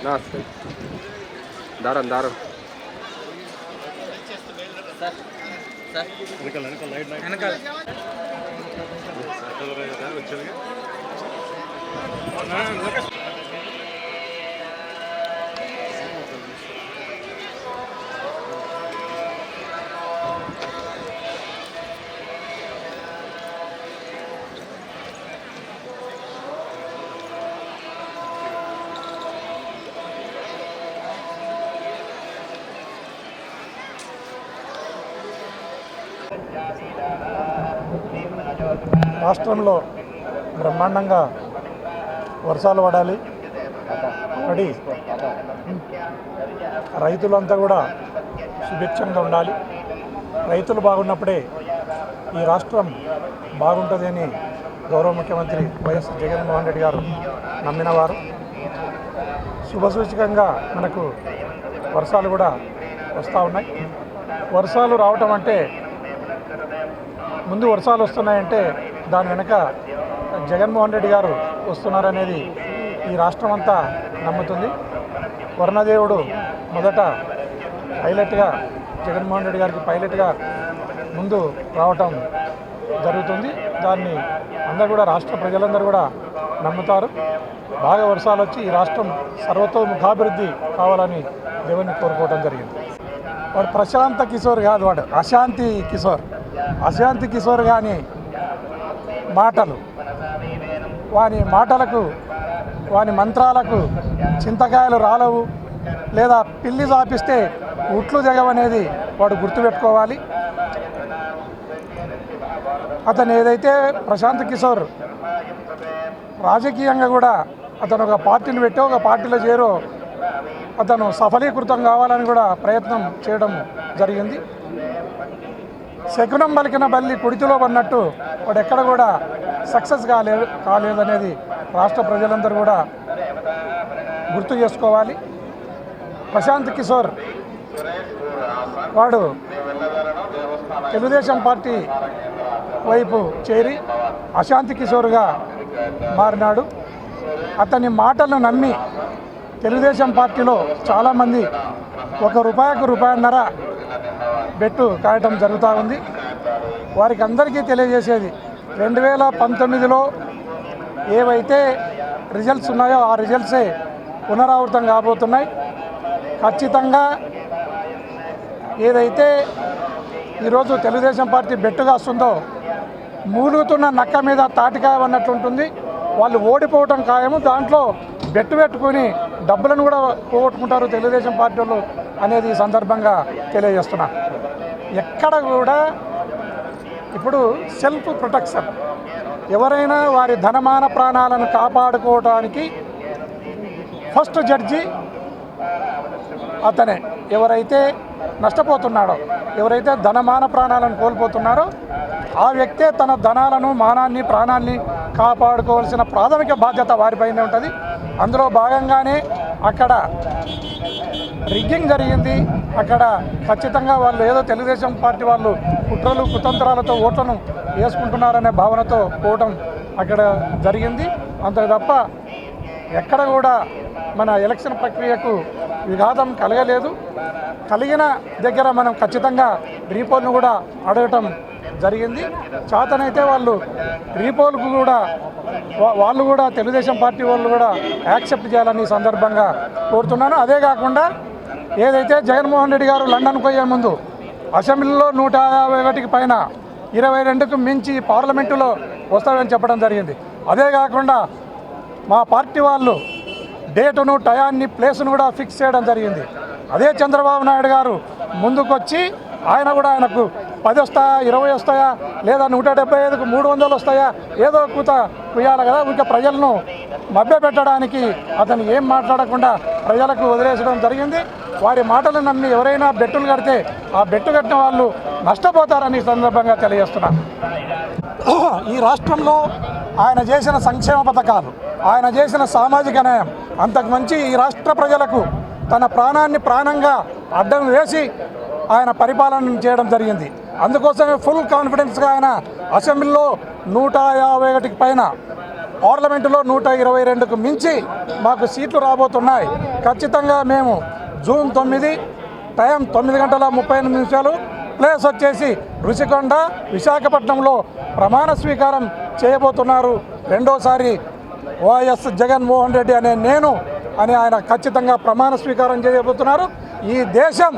దారం దారం వెనకాల రాష్ట్రంలో బ్రహ్మాండంగా వర్షాలు పడాలి, పడి రైతులంతా కూడా సుభిక్షంగా ఉండాలి. రైతులు బాగున్నప్పుడే ఈ రాష్ట్రం బాగుంటుంది అని గౌరవ ముఖ్యమంత్రి వైఎస్ జగన్మోహన్ రెడ్డి గారు నమ్మినవారు. శుభసూచకంగా మనకు వర్షాలు కూడా వస్తూ ఉన్నాయి. వర్షాలు రావటం అంటే ముందు వర్షాలు వస్తున్నాయంటే దాని వెనుక జగన్మోహన్ రెడ్డి గారు వస్తున్నారనేది ఈ రాష్ట్రం అంతా నమ్ముతుంది. వర్ణదేవుడు మొదట పైలట్గా జగన్మోహన్ రెడ్డి గారికి పైలట్గా ముందు రావటం జరుగుతుంది. దాన్ని అందరూ కూడా రాష్ట్ర ప్రజలందరూ కూడా నమ్ముతారు. బాగా వర్షాలు వచ్చి ఈ రాష్ట్రం సర్వతోముఖాభివృద్ధి కావాలని దేవుని కోరుకోవడం జరిగింది. వాడు ప్రశాంత కిషోర్ కాదు, వాడు అశాంతి కిషోర్. అశాంతి కిషోర్ కానీ మాటలు, వాని మాటలకు వాని మంత్రాలకు చింతకాయలు రాలవు, లేదా పిల్లి చాపిస్తే ఉట్లు దిగవనేది వాడు గుర్తుపెట్టుకోవాలి. అతను ఏదైతే ప్రశాంత్ కిషోర్ రాజకీయంగా కూడా అతను ఒక పార్టీని పెట్టో ఒక పార్టీలో చేరో అతను సఫలీకృతం కావాలని కూడా ప్రయత్నం చేయడం జరిగింది. శకునం పలికిన బల్లి కుడితిలో పడినట్టు వాడు ఎక్కడ కూడా సక్సెస్ కాలేదనేది రాష్ట్ర ప్రజలందరూ కూడా గుర్తు చేసుకోవాలి. ప్రశాంత్ కిషోర్ వాడు తెలుగుదేశం పార్టీ వైపు చేరి అశాంతి కిషోర్గా మారినాడు. అతని మాటలను నమ్మి తెలుగుదేశం పార్టీలో చాలామంది ₹1కు ₹1.5 బెట్టు కాయటం జరుగుతూ ఉంది. వారికి అందరికీ తెలియజేసేది 2019లో ఏవైతే రిజల్ట్స్ ఉన్నాయో ఆ రిజల్ట్సే పునరావృతం కాబోతున్నాయి. ఖచ్చితంగా ఏదైతే ఈరోజు తెలుగుదేశం పార్టీ బెట్టుగా వస్తుందో మూలుగుతున్న నక్క మీద తాటికాయ అన్నట్లుంటుంది. వాళ్ళు ఓడిపోవటం ఖాయము. దాంట్లో బెట్టు పెట్టుకుని డబ్బులను కూడా పోగొట్టుకుంటారు తెలుగుదేశం పార్టీ వాళ్ళు అనేది ఈ సందర్భంగా తెలియజేస్తున్నా. ఎక్కడ కూడా ఇప్పుడు సెల్ఫ్ ప్రొటెక్షన్, ఎవరైనా వారి ధనమాన ప్రాణాలను కాపాడుకోవడానికి ఫస్ట్ జడ్జి అతనే. ఎవరైతే నష్టపోతున్నాడో, ఎవరైతే ధనమాన ప్రాణాలను కోల్పోతున్నారో ఆ వ్యక్తే తన ధనాలను, మానాన్ని, ప్రాణాన్ని కాపాడుకోవాల్సిన ప్రాథమిక బాధ్యత వారిపైనే ఉంటుంది. అందులో భాగంగానే అక్కడ రిగ్గింగ్ జరిగింది. అక్కడ ఖచ్చితంగా వాళ్ళు ఏదో తెలుగుదేశం పార్టీ వాళ్ళు కుట్రలు కుతంత్రాలతో ఓట్లను వేసుకుంటున్నారనే భావనతో పోవటం అక్కడ జరిగింది. అంతే తప్ప ఎక్కడ కూడా మన ఎలక్షన్ ప్రక్రియకు విఘాతం కలగలేదు. కలిగిన దగ్గర మనం ఖచ్చితంగా రీపోల్ను కూడా అడగటం జరిగింది. చేతనైతే వాళ్ళు రీపోల్కు కూడా వాళ్ళు కూడా తెలుగుదేశం పార్టీ వాళ్ళు కూడా యాక్సెప్ట్ చేయాలని సందర్భంగా కోరుతున్నాను. అదే కాకుండా ఏదైతే జగన్మోహన్ రెడ్డి గారు లండన్కు పోయే ముందు అసెంబ్లీలో 151కి పైన 22కు మించి పార్లమెంటులో వస్తాడని చెప్పడం జరిగింది. అదే కాకుండా మా పార్టీ వాళ్ళు డేటును, టయాన్ని, ప్లేసును కూడా ఫిక్స్ చేయడం జరిగింది. అదే చంద్రబాబు నాయుడు గారు ముందుకొచ్చి ఆయన కూడా ఆయనకు 10 వస్తాయా, 20 వస్తాయా, లేదా 175కు 300 వస్తాయా, ఏదో కూత కుయ్యాలి కదా. ఇంకా ప్రజలను మభ్యపెట్టడానికి అతను ఏం మాట్లాడకుండా ప్రజలకు వదిలేసడం జరిగింది. వారి మాటలు నమ్మి ఎవరైనా బెట్టులు కడితే ఆ బెట్టు కట్టిన వాళ్ళు నష్టపోతారని సందర్భంగా తెలియజేస్తున్నాను. ఈ రాష్ట్రంలో ఆయన చేసిన సంక్షేమ పథకాలు, ఆయన చేసిన సామాజిక న్యాయం అంతకు మంచి ఈ రాష్ట్ర ప్రజలకు తన ప్రాణాన్ని ప్రాణంగా అడ్డం వేసి ఆయన పరిపాలన చేయడం జరిగింది. అందుకోసమే ఫుల్ కాన్ఫిడెన్స్గా ఆయన అసెంబ్లీలో 151కి పైన పార్లమెంటులో 122కు మించి మాకు సీట్లు రాబోతున్నాయి. ఖచ్చితంగా మేము జూన్ 9 టైం 9:38 ప్లేస్ వచ్చేసి రుషికొండ విశాఖపట్నంలో ప్రమాణ స్వీకారం చేయబోతున్నారు. రెండోసారి వైఎస్ జగన్మోహన్ రెడ్డి అనే నేను అని ఆయన ఖచ్చితంగా ప్రమాణ స్వీకారం చేయబోతున్నారు. ఈ దేశం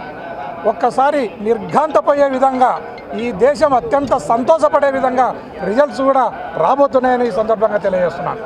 ఒక్కసారి నిర్ఘాంతపోయే విధంగా, ఈ దేశం అత్యంత సంతోషపడే విధంగా రిజల్ట్స్ కూడా రాబోతున్నాయని ఈ సందర్భంగా తెలియజేస్తున్నాను.